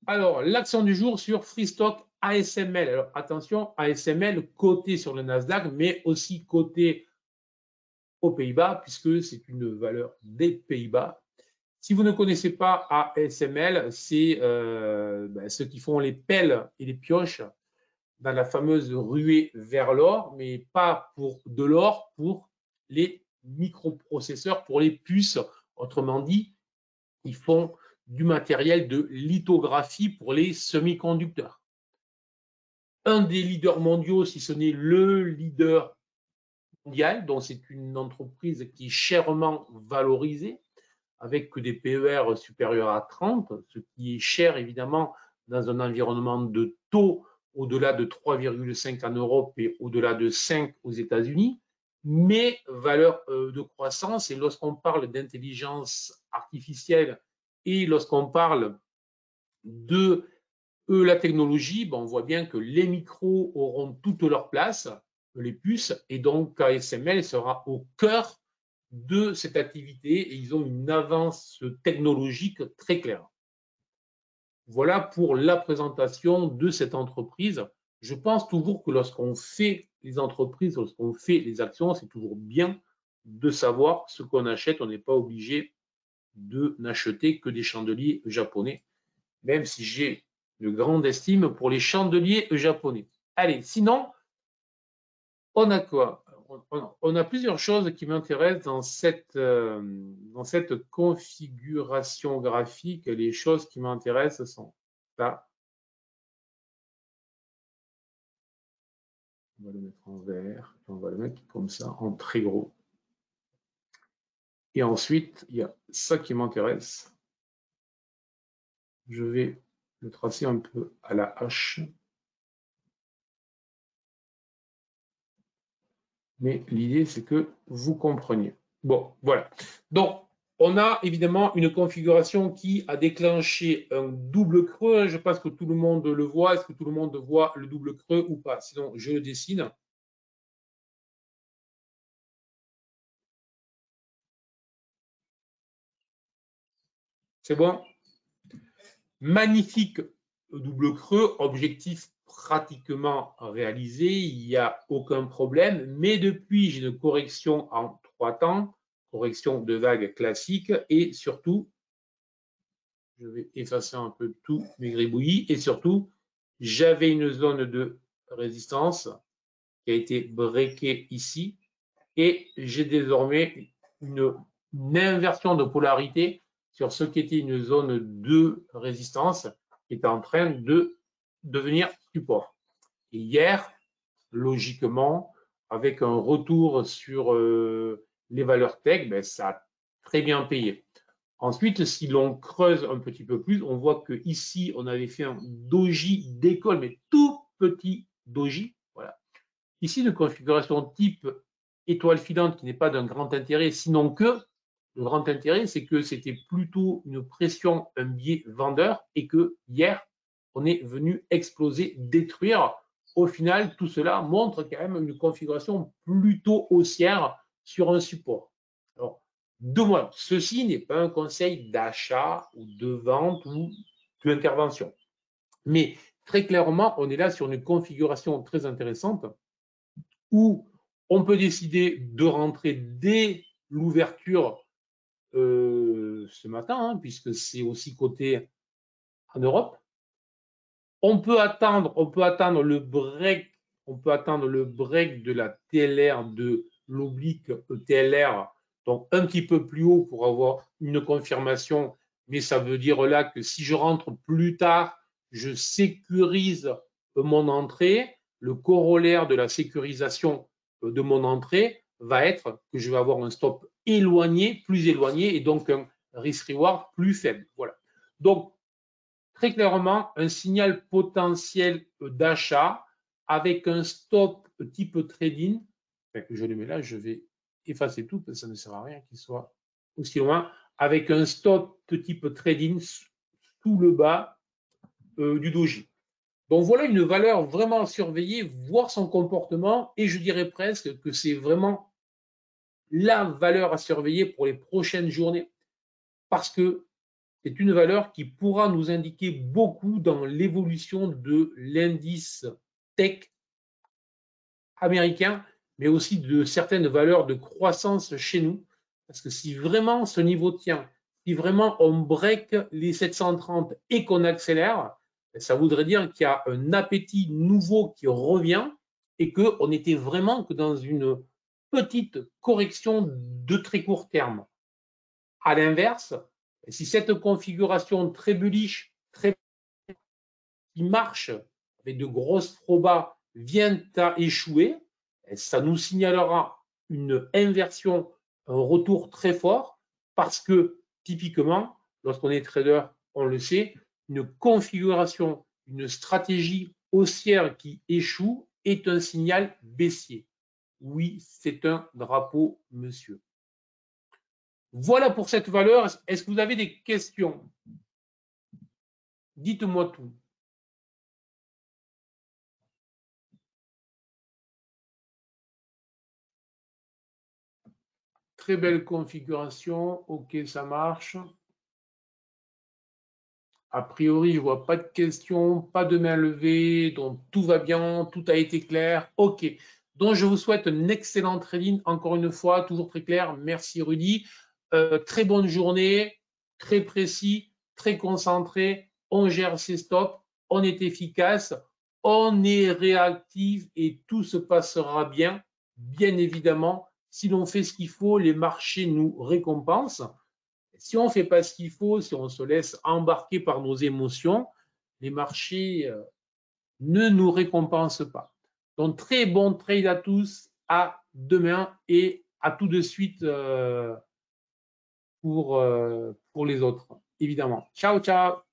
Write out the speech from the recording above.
Alors, l'action du jour sur Freestock ASML. Alors, attention, ASML coté sur le Nasdaq, mais aussi coté aux Pays-Bas, puisque c'est une valeur des Pays-Bas. Si vous ne connaissez pas ASML, c'est ceux qui font les pelles et les pioches dans la fameuse ruée vers l'or, mais pas pour de l'or, pour les microprocesseurs, pour les puces. Autrement dit, ils font du matériel de lithographie pour les semi-conducteurs. Un des leaders mondiaux, si ce n'est le leader mondial, donc c'est une entreprise qui est chèrement valorisée, avec que des PER supérieurs à 30, ce qui est cher évidemment dans un environnement de taux au-delà de 3,5 en Europe et au-delà de 5 aux États-Unis, mais valeur de croissance. Et lorsqu'on parle d'intelligence artificielle et lorsqu'on parle de la technologie, on voit bien que les micros auront toute leur place, les puces, et donc ASML sera au cœur de cette activité et ils ont une avance technologique très claire. Voilà pour la présentation de cette entreprise. Je pense toujours que lorsqu'on fait les entreprises, lorsqu'on fait les actions, c'est toujours bien de savoir ce qu'on achète. On n'est pas obligé de n'acheter que des chandeliers japonais, même si j'ai de grande estime pour les chandeliers japonais. Allez, sinon, on a quoi? On a plusieurs choses qui m'intéressent dans cette configuration graphique. Les choses qui m'intéressent sont ça. On va le mettre en vert, on va le mettre comme ça, en très gros. Et ensuite, il y a ça qui m'intéresse. Je vais le tracer un peu à la hache. Mais l'idée, c'est que vous compreniez. Bon, voilà. Donc, on a évidemment une configuration qui a déclenché un double creux. Je pense que tout le monde le voit. Est-ce que tout le monde voit le double creux ou pas? Sinon, je le dessine. C'est bon? Magnifique double creux, objectif pratiquement réalisé, il n'y a aucun problème, mais depuis j'ai une correction en 3 temps, correction de vague classique et surtout, je vais effacer un peu tous mes gribouillis et surtout, j'avais une zone de résistance qui a été breakée ici et j'ai désormais une inversion de polarité sur ce qui était une zone de résistance qui est en train de devenir support. Et hier, logiquement, avec un retour sur les valeurs tech, ça a très bien payé. Ensuite, si l'on creuse un petit peu plus, on voit que ici, on avait fait un doji d'école, mais tout petit doji. Voilà. Ici, une configuration type étoile filante qui n'est pas d'un grand intérêt, sinon que le grand intérêt, c'est que c'était plutôt une pression, un biais vendeur, et que hier, on est venu exploser, détruire. Au final, tout cela montre quand même une configuration plutôt haussière sur un support. Alors, de moi, ceci n'est pas un conseil d'achat ou de vente ou d'intervention. Mais très clairement, on est là sur une configuration très intéressante où on peut décider de rentrer dès l'ouverture ce matin, hein, puisque c'est aussi coté en Europe. On peut attendre le break, de la TLR de l'oblique TLR, donc un petit peu plus haut pour avoir une confirmation, mais ça veut dire là que si je rentre plus tard, je sécurise mon entrée. Le corollaire de la sécurisation de mon entrée va être que je vais avoir un stop éloigné, plus éloigné, et donc un risk-reward plus faible. Voilà. Donc, très clairement, un signal potentiel d'achat avec un stop type trading. Je le mets là, je vais effacer tout parce que ça ne sert à rien qu'il soit aussi loin. Avec un stop type trading sous le bas du doji. Donc voilà une valeur vraiment à surveiller, voir son comportement, et je dirais presque que c'est vraiment la valeur à surveiller pour les prochaines journées, parce que c'est une valeur qui pourra nous indiquer beaucoup dans l'évolution de l'indice tech américain, mais aussi de certaines valeurs de croissance chez nous. Parce que si vraiment ce niveau tient, si vraiment on break les 730 et qu'on accélère, ça voudrait dire qu'il y a un appétit nouveau qui revient et qu'on était vraiment que dans une petite correction de très court terme. À l'inverse, si cette configuration très bullish, qui marche avec de grosses probas vient à échouer, ça nous signalera une inversion, un retour très fort parce que typiquement, lorsqu'on est trader, on le sait, une configuration, une stratégie haussière qui échoue est un signal baissier. Oui, c'est un drapeau, monsieur. Voilà pour cette valeur. Est-ce que vous avez des questions? Dites-moi tout. Très belle configuration. OK, ça marche. A priori, je ne vois pas de questions, pas de main levée, donc tout va bien, tout a été clair. OK. Donc, je vous souhaite un excellent trading. Encore une fois, toujours très clair. Merci, Rudy. Très bonne journée, très précis, très concentré. On gère ses stops, on est efficace, on est réactif et tout se passera bien. Bien évidemment, si l'on fait ce qu'il faut, les marchés nous récompensent. Si on ne fait pas ce qu'il faut, si on se laisse embarquer par nos émotions, les marchés ne nous récompensent pas. Donc, très bon trade à tous. À demain et à tout de suite pour les autres, évidemment. Ciao, ciao.